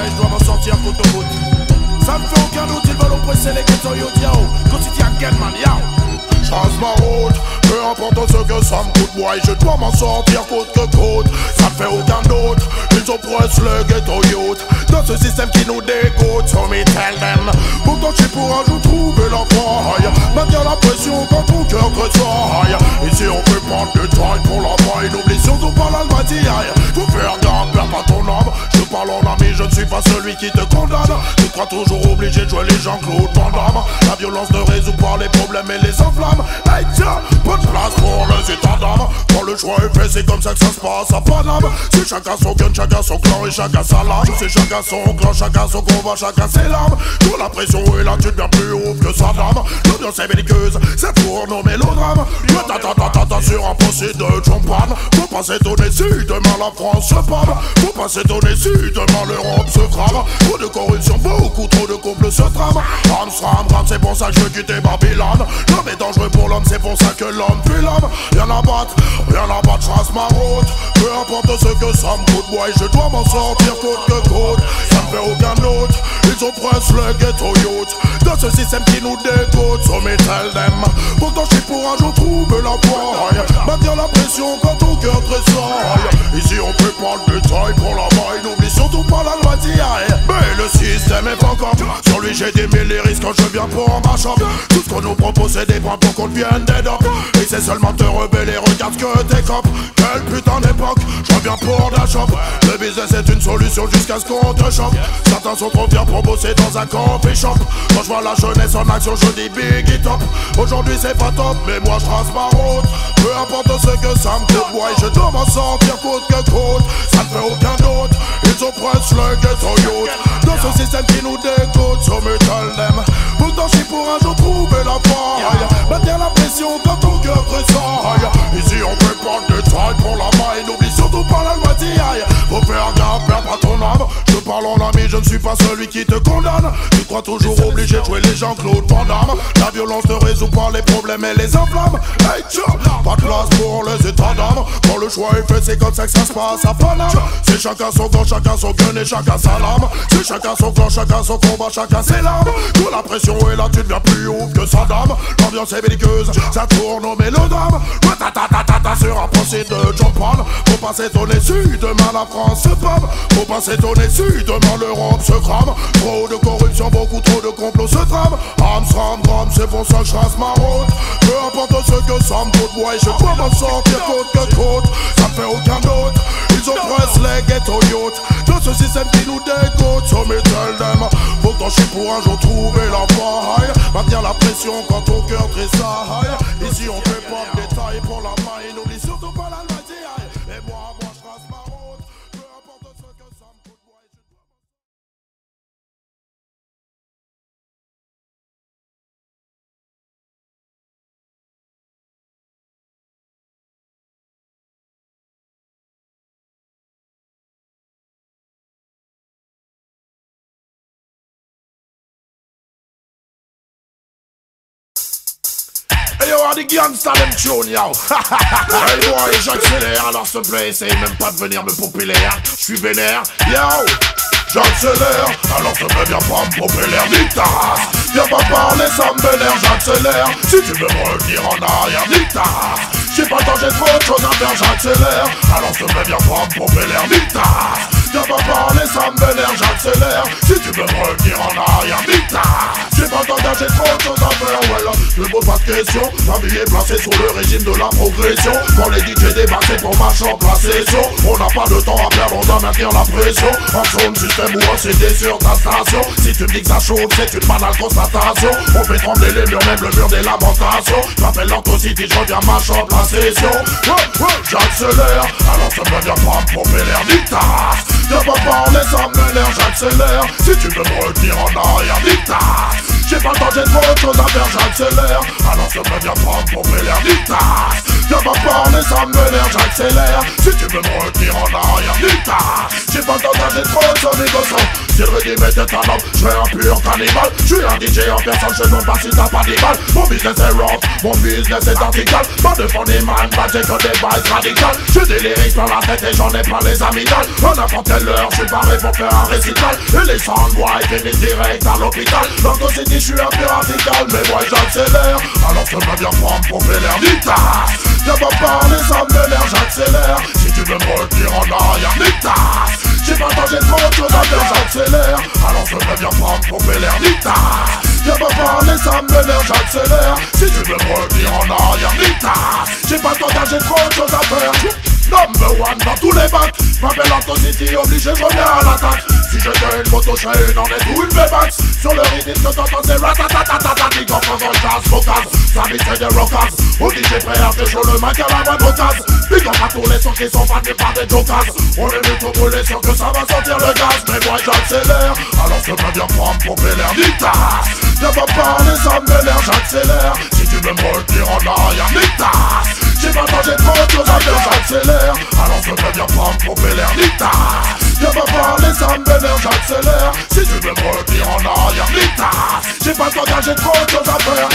je dois m'en sortir côte à côte. Ça ne fait aucun doute, ils veulent oppresser les ghettos yo diao. Quotidien Genman yao. Change ma route, peu importe ce que ça me coûte, moi je dois m'en sortir côte que côte. Ça ne fait aucun doute, ils oppressent le ghetto youth. Dans ce système qui nous dégoûte, so me tell them. Pourtant je suis pour un jour trouver la faille. Maintiens la pression quand ton cœur tressaille. Ici on peut prendre le taille pour la maille. N'oublie surtout pas l'albatiaille. Faut faire gaffe, perds pas ton âme. Je parle en ami, je ne suis pas celui qui te condamne. Tu crois toujours obligé de jouer les Jean-Claude Van Damme. La violence ne résout pas les problèmes et les enflammes. Hey tiens, pas de place pour les états d'âme. Quand le choix est fait, c'est comme ça que ça se passe à Paname. C'est chacun son gun, chacun son clan et chacun sa lame. C'est chacun son clan, chacun son combat, chacun ses larmes. Quand la pression est là, tu deviens plus haut que sa dame. L'ambiance est belliqueuse, ça tourne au mélodrame. Ta sur un procès de champagne. Faut pas s'étonner si demain la France se pâme. Faut pas s'étonner si demain l'Europe se crame. Trop de corruption, beaucoup trop de couples se trament. Amstram, c'est pour ça que je veux quitter Babylone. L'homme est dangereux pour l'homme, c'est pour ça que l'homme fuit l'homme. Rien à battre, je trace ma route. Peu importe ce que ça me coûte, moi je dois m'en sortir côte que côte. Ça ne fait aucun doute, ils oppressent le ghetto youth. Dans ce système qui nous dégoûte, so me tell them. Pourtant je suis pour un jour trouver la faille. Maintiens la pression quand ton cœur tressaille. Ici on peut prendre le taille pour la maille. N'oublie surtout pas la loi d'hier. Mais le système est pas comme. Sur lui j'ai démêlé les risques quand je viens pour ma shop. Tout ce qu'on nous propose c'est des points pour qu'on devienne des dopes. Et c'est seulement te rebeller, regarde ce que t'es copes. Quelle putain d'époque, je reviens pour la shop. Le business est une solution jusqu'à ce qu'on te chope. Certains sont trop fiers pour bosser dans un coffee shop. Quand je vois la jeunesse en action je dis big it top. Aujourd'hui c'est pas top mais moi je trace ma route. Peu importe ce que ça me coûte, moi je dois m'en sortir côte que côte. Ça ne fait aucun doute, ils oppressent le ghetto youth. Dans ce système qui nous dégoûte, so me tell them. Pourtant je suis pour un jour trouver la faille. Maintiens la pression quand ton cœur tressaille. Ici on peut prendre le taille pour la maille. N'oublie surtout pas la loi d'hier. Faut faire gaffe, perds pas ton âme. Je parle en ami, je ne suis pas celui qui te condamne. Tu crois toujours obligé de jouer les Jean-Claude Van Damme. La violence ne résout pas les problèmes et les enflammes. Hey tiens, pas de place pour les états d'âme. Quand le choix est fait, c'est comme ça que ça se passe à Paname. C'est chacun son clan, chacun son gun et chacun sa lame. C'est chacun son clan, chacun son combat, chacun ses larmes. Quand la pression est là, tu deviens plus ouf que sa dame. L'ambiance est belliqueuse, ça tourne au mélodrame. Sur un procès de champagne. Faut pas s'étonner si demain la France se pâme. Faut pas s'étonner si demain l'Europe se crame. Trop de corruption, beaucoup trop de complots se trament. Amstram, c'est pour ça que je trace ma route. Peu importe ce que ça me coûte, moi je dois m'en sortir côte que côte. Ça me fait aucun doute, ils oppressent les ghetto youth. Dans ce système qui nous dégoûte, so me tell them. Pourtant je suis pour un jour trouver la faille. Maintiens la pression quand ton cœur tressaille. Ici on fait pas de détails pour la maille. N'oublie surtout pas la loi d'hier. Et moi je trace ma route. Peu importe ce que ça me coûte, moi je dois... Hey yo, the gangsta them tune yo. Hey boy, j'accélère, alors s'il te plaît, essaye même pas de venir me populaire. J'suis vénère, yo. J'accélère, alors te plaît, viens pas me popper l'air, nique ta race. Viens pas parler, ça me vénère, j'accélère. Si tu veux me revenir en arrière, nique ta race. J'ai pas le temps, j'ai trop de choses à faire, j'accélère. Alors s'il te plaît, viens pas me popper l'air, nique ta race. Viens pas parler, ça me vénère, j'accélère. Si tu veux me revenir en arrière, nique ta race. J'ai pas le temps, j'ai trop de choses à faire, voilà. Je me pose pas de questions, ma vie est placée sous le régime de la progression. Quand les DJ débarquent, c'est pour ma chambre, la session. On n'a pas de temps à perdre, on doit maintenir la pression. En zone système ou un CD sur ta station. Si tu me dis que ça chauffe, c'est une banale constatation. On fait trembler les murs, même le mur des lamentations. J'appelle l'Antocity, je reviens ma chambre, la session. J'accélère, alors ça me vient pas me pomper l'air, nique ta race. Viens pas parler, ça m'énerve, j'accélère. Si tu veux me retenir en arrière, nique ta race. J'ai pas le temps, j'ai trop de choses à faire, j'accélère. Alors ça me vient pas me pomper l'air, nique ta race. Viens pas parler, ça me vénère, j'accélère. Si tu veux me retenir en arrière, nique ta race. J'ai pas le temps d'aller trop sur mes gossons. Si le régime était un homme, je serais un pur cannibale. Je suis un DJ en personne, je ne demande pas si t'as pas des balles. Mon business est rough, mon business est vertical. Pas de fond des man, pas j'ai que des bases radicales. J'ai des lyrics dans la tête et j'en ai pas les amygdales. À n'importe quelle heure, je suis paré pour faire un récital. Et les soundboys finissent direct à l'hôpital. Dans ton city, je suis un peu radical, mais moi j'accélère. Alors je me viens prendre pour faire l'air nique ta race. Viens pas parler, ça me vénère, j'accélère. Si tu veux me retenir en arrière, nique ta race. J'ai pas le temps, j'ai trop de choses à faire, j'accélère. Alors je me viens prendre pour faire l'air nique ta race. Viens pas parler, ça me vénère, j'accélère. Si tu veux me retenir en arrière, nique ta race. J'ai pas le temps, j'ai trop de choses à faire. Number one dans tous les bacs. M'appelle Anto City, obligé, je reviens à l'attaque. Si je fais une moto, je fais une en est ou une V-Max. Sur le rythme que t'entends, c'est ratatatatata. Big up dans le jazz, vocaz. Ça vite des rockers. On dit j'ai prêt à te jouer le mic à la moindre occasion. Big up à tous les sons qui sont battus par des jokers. On est vite au brûler, sûr que ça va sortir le gaz. Mais moi j'accélère, alors je peux bien prendre pour vénère. Nique ta race. Viens pas parler, ça me vénère, j'accélère. Si tu veux me retenir en arrière, nique ta race. J'ai pas le temps, j'ai trop de choses à faire, j'accélère. Alors je peux bien prendre pour vénère, nique ta race. Viens pas parler, ça me vénère, j'accélère. Si tu veux me retenir en arrière, nique ta race. J'ai pas le temps, j'ai trop de choses à faire.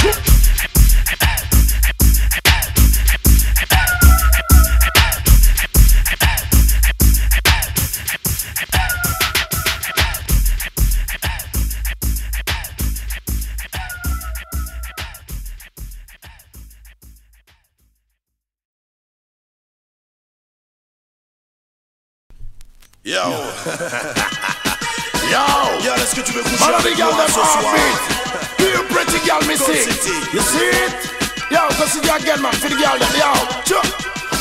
Yo. Yo, est-ce que tu veux coucher avec girl, moi them ce soir? you pretty girl, me see. You see it? Yo, go see the again, man, for the girl, them, yo.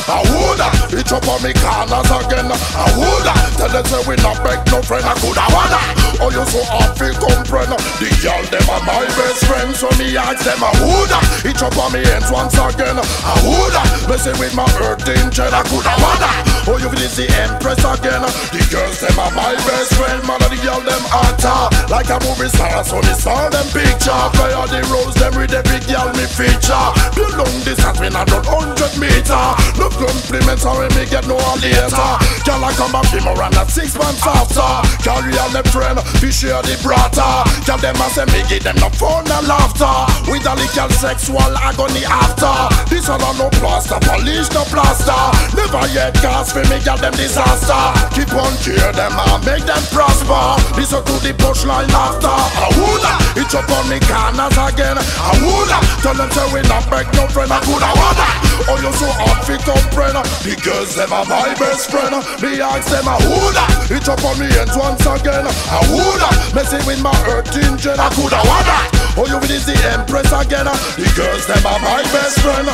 I woulda, it up on me corners again. I woulda, tell them say we not beg no friend. I coulda wanna, oh you so awful comprehend. The girl them are my best friend, so me ask them. I woulda, it up on me hands once again. I woulda, messing with my earthing jet. I coulda wanna, oh you feel the empress again. The girls them are my best friend, man. And the girl them actor like a movie star, so me saw them picture. Play all the roles them with the big girl me feature. Be long distance, me not done 100 meter. No compliments or me get no later. Girl I come back him around at 6 months after. Carry on the friend, we share the brata. Girl them a say me give them no fun and laughter. With a little sexual agony after. This one no plaster, polish no plaster. Never yet cast for me girl them disaster. Keep on cheer them and make them prosper. Listen to the punchline after. I woulda, it up on me corners again. I woulda, tell them say we not beg no friend. I coulda wanna, oh you so hot fi comprehend. The girls them are my best friend. Me ask them I woulda, it up on me hands once again. I woulda, messing with my earthing jet. I coulda wanna, oh you is the empress again. The girls them are my best friend.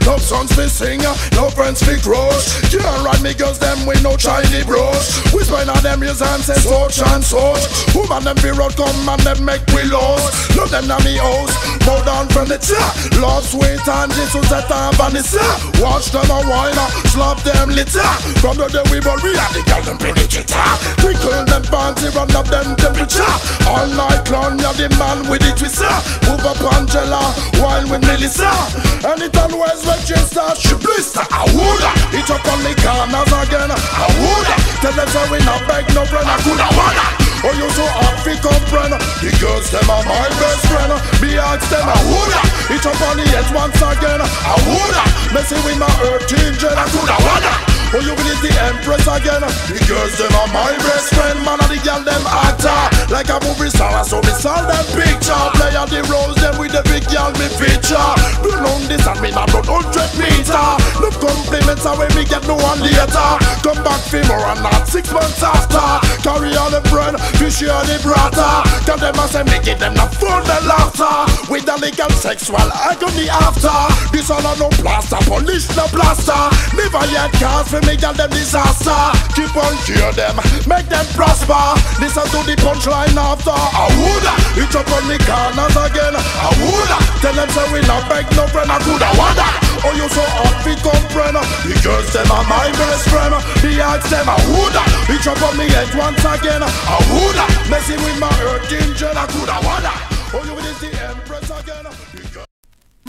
No sons fi sing, no friends fi crush. Can't ride me girls them with no shiny brush. We spend on them years and say such and such. Woman them fi road come and them make we lost. Love them na me house, bow down from the chair. Love sweet and Jesus at and Vanessa. Watch them a wine, slap them litter. From the day we born we have the girl them play the guitar. Twinkle them fancy, run up them temperature. All night long you're the man with the twister. Move up Angela, wine with Melissa. Anytime always register, she blister. I woulda, it up on me corners again. I woulda, tell them say we not beg no friend. I coulda wanna, oh you so hot fi comprehend. The girls them are my best friend. Me ask them I woulda, it up on the head once again. I woulda, messing with my earthing jet. I coulda wanna, oh you will the empress again. The girls them are my best friend. Man and the girl them actor like a movie star, so me saw them picture. Play on the roles them with the big girl me feature. Do long this and me not done 100 meter. No compliments away me get no one later. Come back for more and not 6 months after. Carry on the friend, we share the brata. Tell them I say me give them the fun and laughter. With the legal sexual agony after. This all no plaster, polish no plaster. Never yet cast for me girl them disaster. Keep on cheer them, make them prosper. Listen to the punchline after. I woulda, it up on me corners again. I woulda, tell them say we not beg no friend. I coulda wanna, oh you so hot fi comprehend. The girls them are my best friend. Me ask them I woulda, it up on me head once again. I woulda, messing with my earthing jet. I coulda wanna, oh you is the empress again.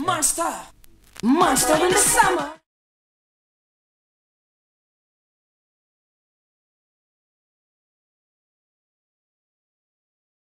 Master, Monster in the summer.